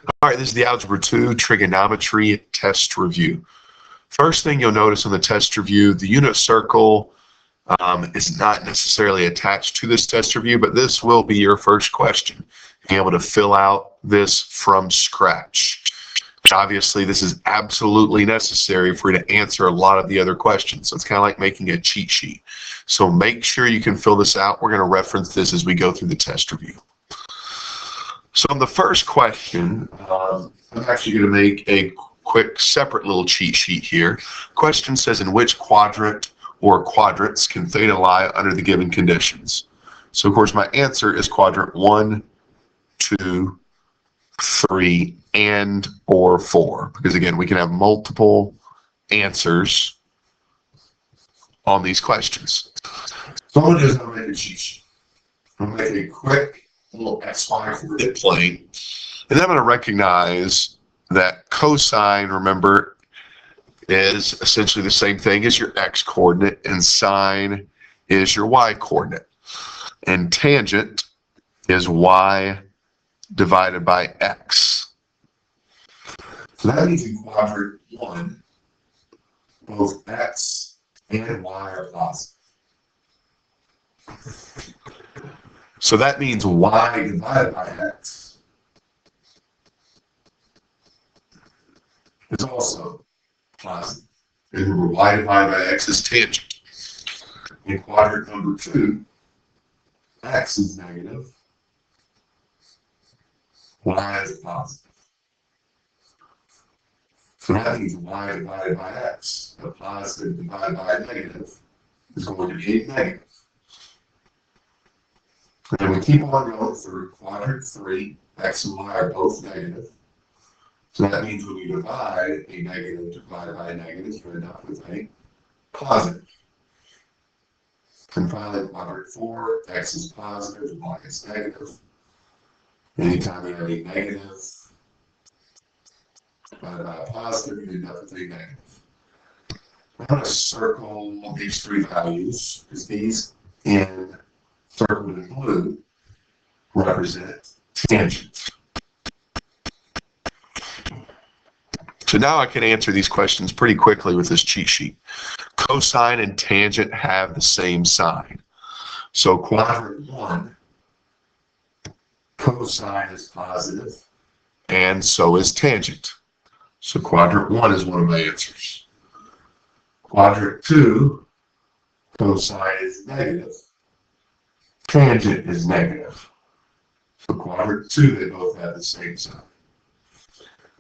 All right, this is the Algebra 2 Trigonometry Test Review. First thing you'll notice on the test review, the unit circle is not necessarily attached to this test review, but this will be your first question. Being able to fill out this from scratch. Obviously, this is absolutely necessary for you to answer a lot of the other questions. So it's kind of like making a cheat sheet. So make sure you can fill this out. We're going to reference this as we go through the test review. So on the first question, I'm actually going to make a quick separate little cheat sheet here. Question says, in which quadrant or quadrants can theta lie under the given conditions? So of course my answer is quadrant 1, 2, 3, and or 4. Because again, we can have multiple answers on these questions. So I'm going to do is I'm going to make a cheat sheet. I'm going to make a quick little XY coordinate plane. And then I'm going to recognize that cosine, remember, is essentially the same thing as your x coordinate, and sine is your y coordinate. And tangent is y divided by x. So that means in quadrant 1, both x and y are positive. So that means y divided by x is also positive. And remember, y divided by x is tangent. In quadrant number 2, x is negative, y is positive. So that means y divided by x, the positive divided by a negative, is going to be a negative. And we keep on going through quadrant 3, x and y are both negative. So that means when we divide a negative divided by a negative, you end up with a positive. And finally, quadrant 4, x is positive, y is negative. Anytime you have a negative divided by a positive, you end up with a negative. I'm going to circle these 3 values, because these in circled in blue represent tangents. So now I can answer these questions pretty quickly with this cheat sheet. Cosine and tangent have the same sign. So quadrant 1, cosine is positive, and so is tangent. So quadrant 1 is one of my answers. Quadrant 2, cosine is negative, tangent is negative. So quadrant 2, they both have the same sign.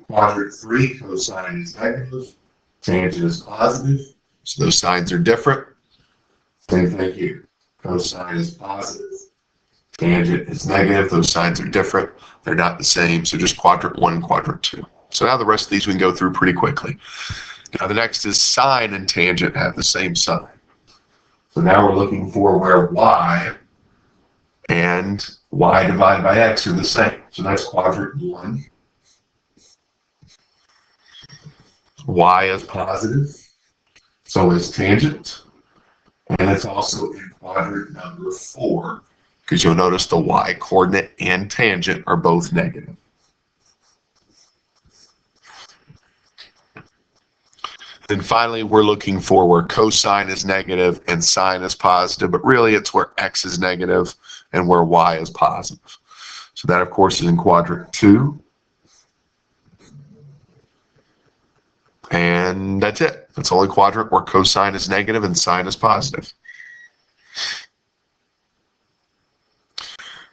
Quadrant 3, cosine is negative, tangent is positive. So those signs are different. Same thing here. Cosine is positive, tangent is negative. Those signs are different. They're not the same. So just quadrant 1 and quadrant 2. So now the rest of these we can go through pretty quickly. Now the next is sine and tangent have the same sign. So now we're looking for where y and y divided by x are the same. So that's quadrant 1. Y is positive, so is tangent, and it's also in quadrant number 4, because you'll notice the y coordinate and tangent are both negative. Then finally, we're looking for where cosine is negative and sine is positive, but really it's where x is negative and where y is positive. So that, of course, is in quadrant 2. And that's it. That's the only quadrant where cosine is negative and sine is positive.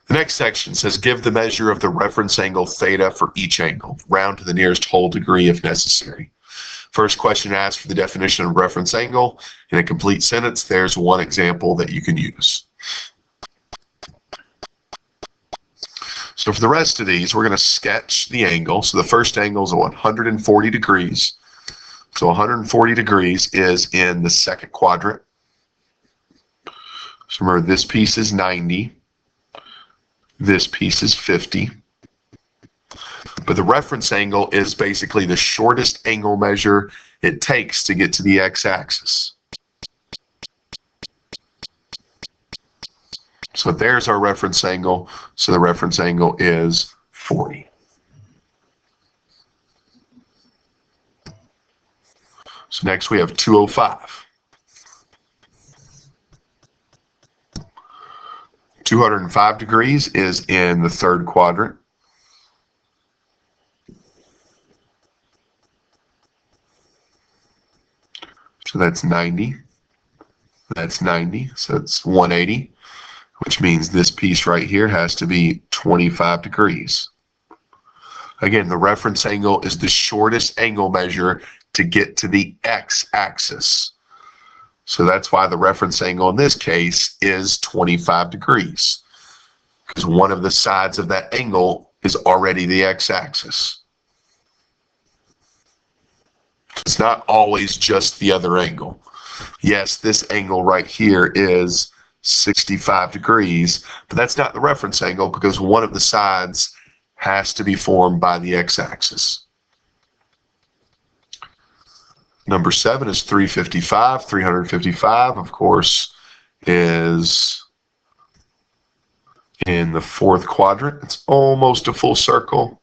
The next section says, give the measure of the reference angle theta for each angle. Round to the nearest whole degree if necessary. First question asks for the definition of reference angle. In a complete sentence, there's one example that you can use. So for the rest of these, we're going to sketch the angle. So the first angle is 140 degrees. So 140 degrees is in the second quadrant. So remember, this piece is 90. This piece is 50. But the reference angle is basically the shortest angle measure it takes to get to the x-axis. So there's our reference angle. So the reference angle is 40. So next we have 205. 205 degrees is in the third quadrant. So that's 90. That's 90, so it's 180, which means this piece right here has to be 25 degrees. Again, the reference angle is the shortest angle measure to get to the x-axis. So that's why the reference angle in this case is 25 degrees, because one of the sides of that angle is already the x-axis. It's not always just the other angle. Yes, this angle right here is 65 degrees, but that's not the reference angle because one of the sides has to be formed by the x-axis. Number 7 is 355. 355, of course, is in the fourth quadrant. It's almost a full circle.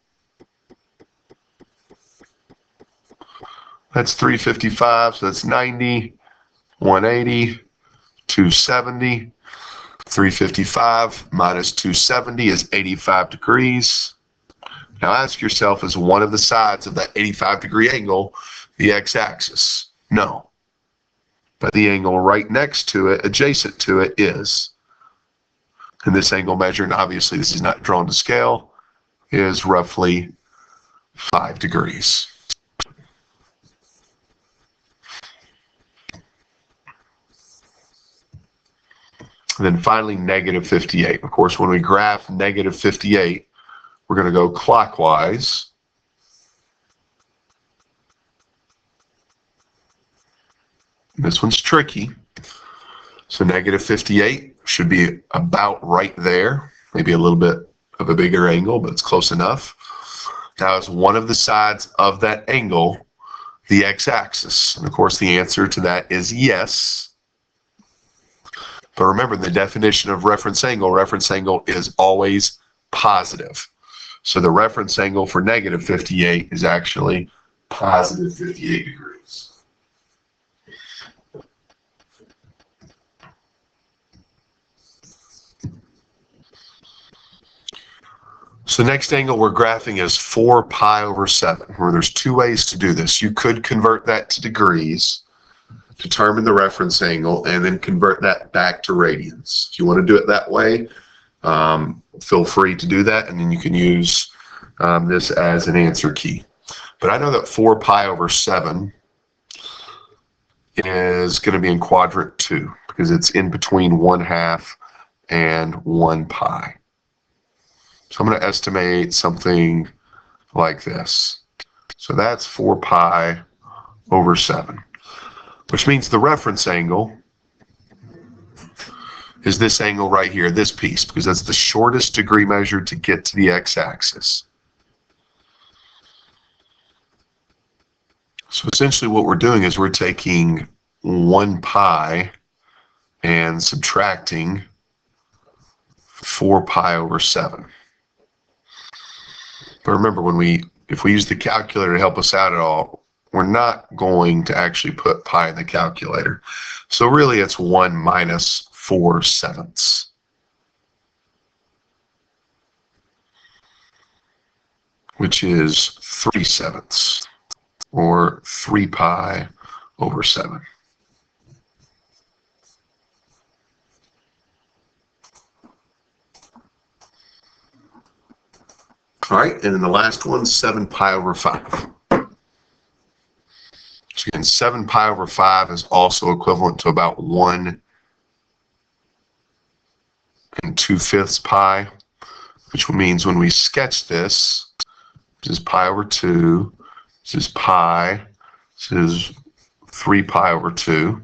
That's 355, so that's 90, 180, 270. 355 minus 270 is 85 degrees. Now ask yourself, is one of the sides of that 85-degree angle the x-axis? No. But the angle right next to it, adjacent to it, is. And this angle measured, obviously this is not drawn to scale, is roughly 5 degrees. And then finally, negative 58. Of course, when we graph negative 58, we're going to go clockwise. This one's tricky. So negative 58 should be about right there. Maybe a little bit of a bigger angle, but it's close enough. Now, is one of the sides of that angle the x-axis? And of course, the answer to that is yes. But remember, the definition of reference angle is always positive. So the reference angle for negative 58 is actually positive 58 degrees. So the next angle we're graphing is 4 pi over 7, where there's two ways to do this. You could convert that to degrees, determine the reference angle, and then convert that back to radians. If you want to do it that way, feel free to do that, and then you can use this as an answer key. But I know that 4 pi over 7 is going to be in quadrant 2 because it's in between 1/2 and 1 pi. So I'm going to estimate something like this. So that's 4 pi over 7, which means the reference angle is this angle right here, this piece, because that's the shortest degree measured to get to the x-axis. So essentially what we're doing is we're taking 1 pi and subtracting 4 pi over 7. But remember, if we use the calculator to help us out at all, we're not going to actually put pi in the calculator. So really it's 1 minus 4/7, which is 3/7, or 3 pi over 7. All right, and then the last one, 7 pi over 5. So again, 7 pi over 5 is also equivalent to about 1 2/5 pi, which means when we sketch this, this is pi over 2, this is pi, this is 3 pi over 2.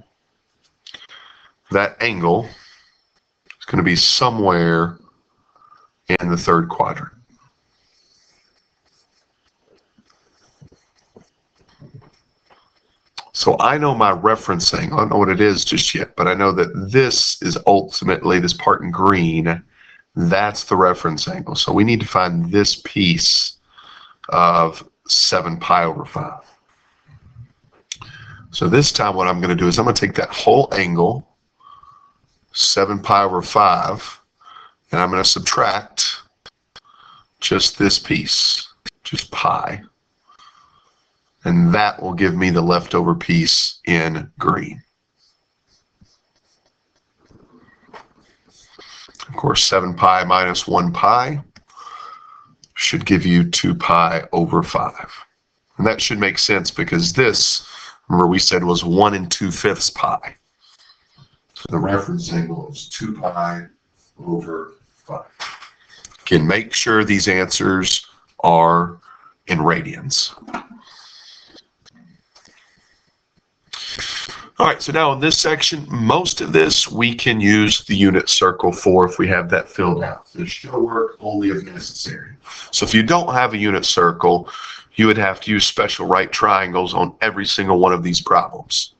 That angle is going to be somewhere in the third quadrant. So I know my reference angle. I don't know what it is just yet, but I know that this is ultimately, this part in green, that's the reference angle. So we need to find this piece of 7 pi over 5. So this time what I'm going to do is I'm going to take that whole angle, 7 pi over 5, and I'm going to subtract just this piece, just pi. And that will give me the leftover piece in green. Of course, 7 pi minus 1 pi should give you 2 pi over 5. And that should make sense because this, remember we said, was 1 2/5 pi. So the reference angle is 2 pi over 5. Again, make sure these answers are in radians. All right, so now in this section, most of this we can use the unit circle for if we have that filled out. This should work only if necessary. So if you don't have a unit circle, you would have to use special right triangles on every single one of these problems.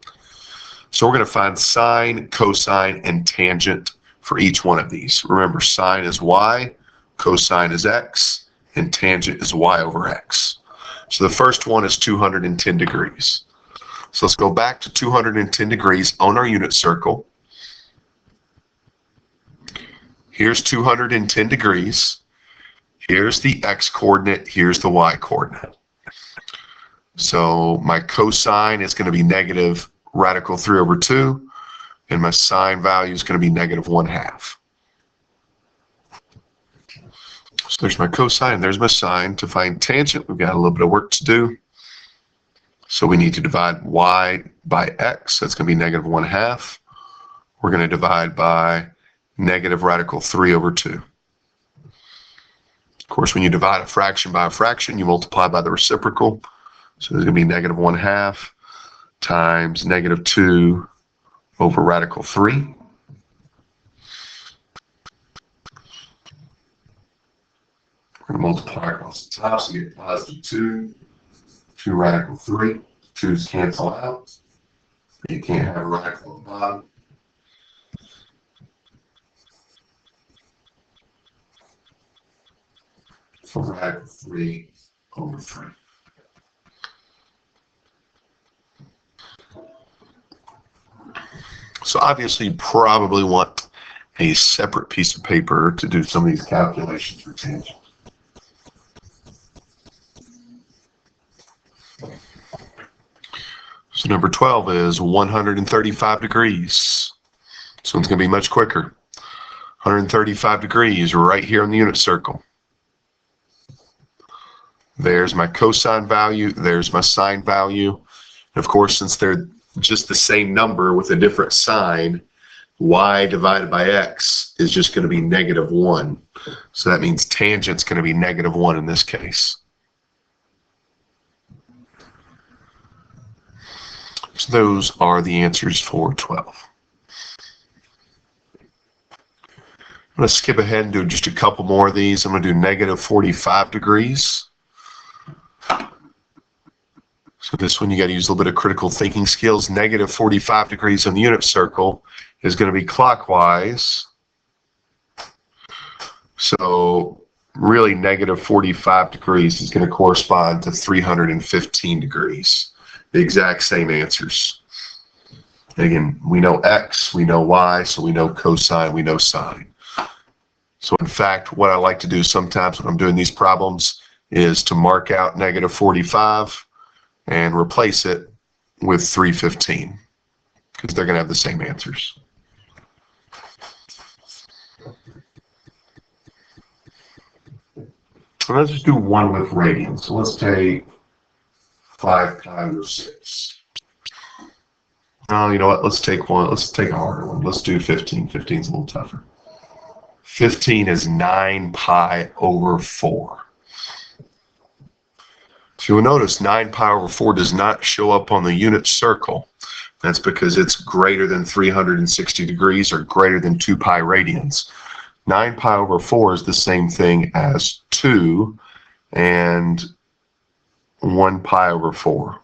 So we're going to find sine, cosine, and tangent for each one of these. Remember, sine is y, cosine is x, and tangent is y over x. So the first one is 210 degrees. So let's go back to 210 degrees on our unit circle. Here's 210 degrees. Here's the x coordinate. Here's the y coordinate. So my cosine is going to be negative radical 3 over 2, and my sine value is going to be negative 1/2. So there's my cosine, there's my sine. To find tangent, we've got a little bit of work to do. So we need to divide y by x. That's going to be negative 1/2. We're going to divide by negative radical 3 over 2. Of course, when you divide a fraction by a fraction, you multiply by the reciprocal. So there's going to be negative 1/2 times negative 2 over radical 3. We're going to multiply across the top, so you get positive 2. 2 radical 3. 2's cancel out. You can't have a radical at the bottom. So radical 3 over 3. So obviously you probably want a separate piece of paper to do some of these calculations for tangent. So number 12 is 135 degrees. So it's going to be much quicker. 135 degrees right here on the unit circle. There's my cosine value. There's my sine value. And of course, since they're just the same number with a different sign, y divided by x is just going to be negative 1. So that means tangent's going to be negative 1 in this case. So those are the answers for 12. I'm going to skip ahead and do just a couple more of these. I'm going to do negative 45 degrees. So this one you got to use a little bit of critical thinking skills. Negative 45 degrees on the unit circle is going to be clockwise. So really negative 45 degrees is going to correspond to 315 degrees. The exact same answers. And again, we know x, we know y, so we know cosine, we know sine. So in fact, what I like to do sometimes when I'm doing these problems is to mark out negative 45 and replace it with 315 because they're going to have the same answers. So let's just do one with radians. So let's take 5 pi over 6. Oh, you know what? Let's take one. Let's take a harder one. Let's do 15. 15 is a little tougher. 15 is 9 pi over 4. So you'll notice 9 pi over 4 does not show up on the unit circle. That's because it's greater than 360 degrees or greater than 2 pi radians. 9 pi over 4 is the same thing as 2 and 1 pi over 4.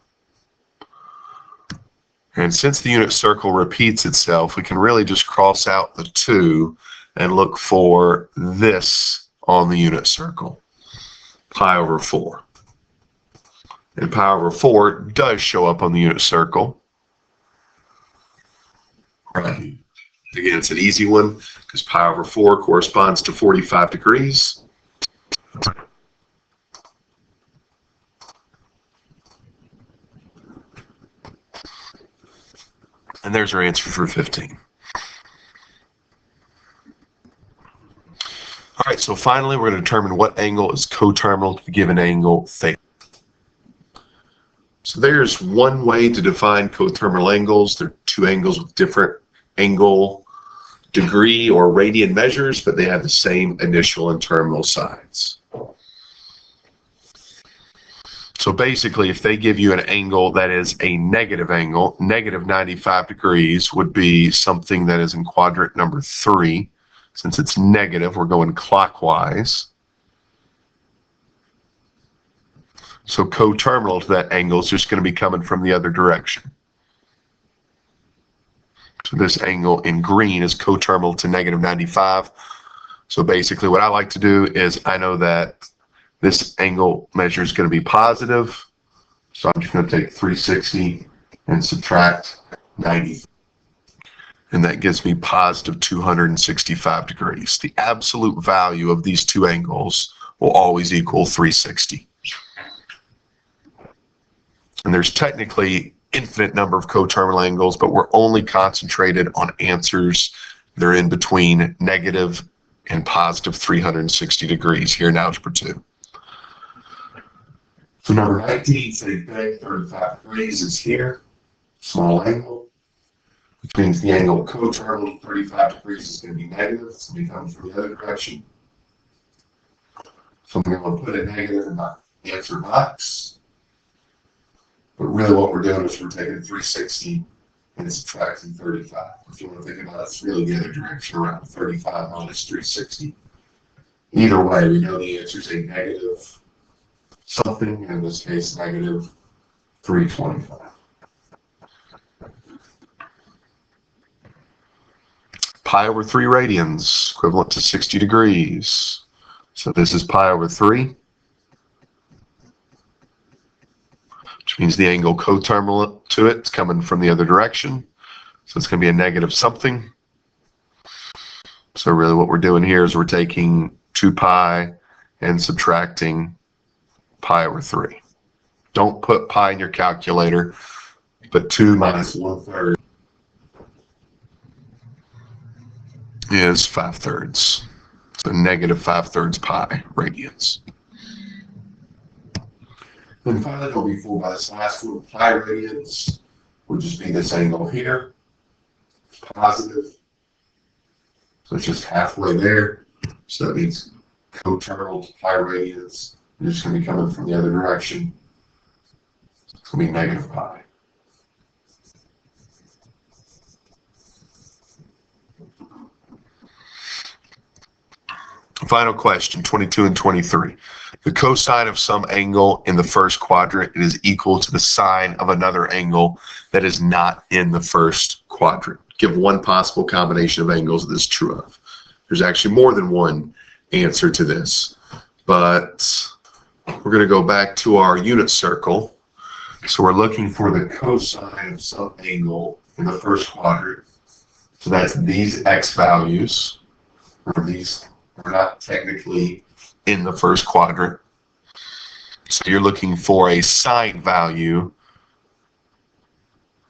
And since the unit circle repeats itself, we can really just cross out the 2 and look for this on the unit circle, pi over 4. And pi over 4 does show up on the unit circle. right here. Again, it's an easy one because pi over 4 corresponds to 45 degrees. And there's our answer for 15. All right, so finally we're going to determine what angle is coterminal to the given angle theta. So there's one way to define coterminal angles. They're two angles with different angle degree or radian measures, but they have the same initial and terminal sides. So basically, if they give you an angle that is a negative angle, negative 95 degrees would be something that is in quadrant number 3. Since it's negative, we're going clockwise. So coterminal to that angle is just going to be coming from the other direction. So this angle in green is coterminal to negative 95. So basically what I like to do is I know that this angle measure is going to be positive. So I'm just going to take 360 and subtract 90. And that gives me positive 265 degrees. The absolute value of these two angles will always equal 360. And there's technically infinite number of coterminal angles, but we're only concentrated on answers that are in between negative and positive 360 degrees here in Algebra 2. So number 19, say big 35 degrees is here, small angle, which means the angle coterminal to 35 degrees is going to be negative. It's going to be coming from the other direction. So I'm going to put a negative in my answer box. But really what we're doing is we're taking 360 and subtracting 35. If you want to think about it, it's really the other direction around 35 minus 360. Either way, we know the answer is a negative something, in this case, negative 325. Pi over 3 radians, equivalent to 60 degrees. So this is pi over 3. Which means the angle coterminal to it is coming from the other direction. So it's going to be a negative something. So really what we're doing here is we're taking 2 pi and subtracting pi over 3. Don't put pi in your calculator, but 2 minus 1/3 is 5/3. So negative 5/3 pi radians. And finally, don't be fooled by this last one. Pi radians would just be this angle here. It's positive. So it's just halfway there. So that means coterminal to pi radians. It's just going to be coming from the other direction. It's going to be negative pi. Final question, 22 and 23. The cosine of some angle in the first quadrant is equal to the sine of another angle that is not in the first quadrant. Give one possible combination of angles that is true of. There's actually more than one answer to this, but we're going to go back to our unit circle. So we're looking for the cosine of some angle in the first quadrant. So that's these x values, or these are not technically in the first quadrant. So you're looking for a sine value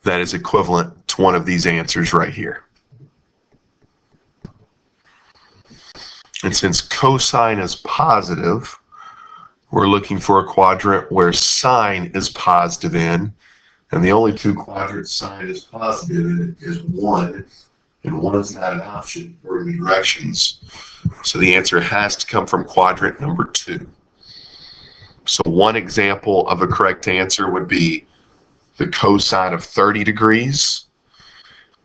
that is equivalent to one of these answers right here. And since cosine is positive, we're looking for a quadrant where sine is positive in, and the only two quadrants sine is positive in is 1, and 1 is not an option for the directions. So the answer has to come from quadrant number 2. So one example of a correct answer would be the cosine of 30 degrees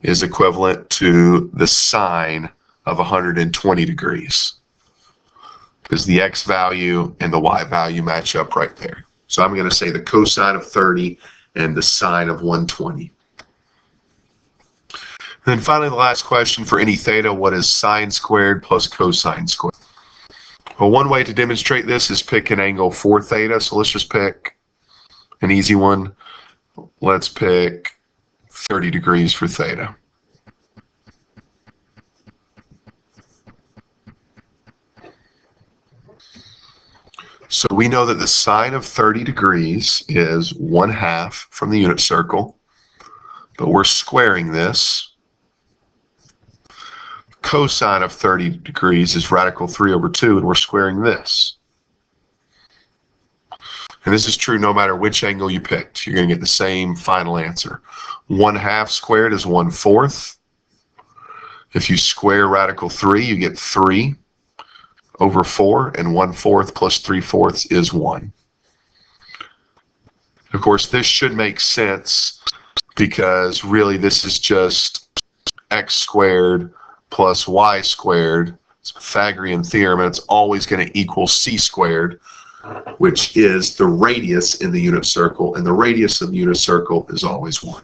is equivalent to the sine of 120 degrees, because the x value and the y value match up right there. So I'm going to say the cosine of 30 and the sine of 120. And then finally, the last question for any theta, what is sine squared plus cosine squared? Well, one way to demonstrate this is pick an angle for theta. So let's just pick an easy one. Let's pick 30 degrees for theta. So we know that the sine of 30 degrees is 1/2 from the unit circle, but we're squaring this. Cosine of 30 degrees is radical 3/2, and we're squaring this. And this is true no matter which angle you picked. You're going to get the same final answer. 1/2 squared is 1/4. If you square radical 3, you get 3/4, and 1/4 plus 3/4 is 1. Of course, this should make sense because really this is just x squared plus y squared. It's a Pythagorean theorem, and it's always going to equal c squared, which is the radius in the unit circle, and the radius of the unit circle is always 1.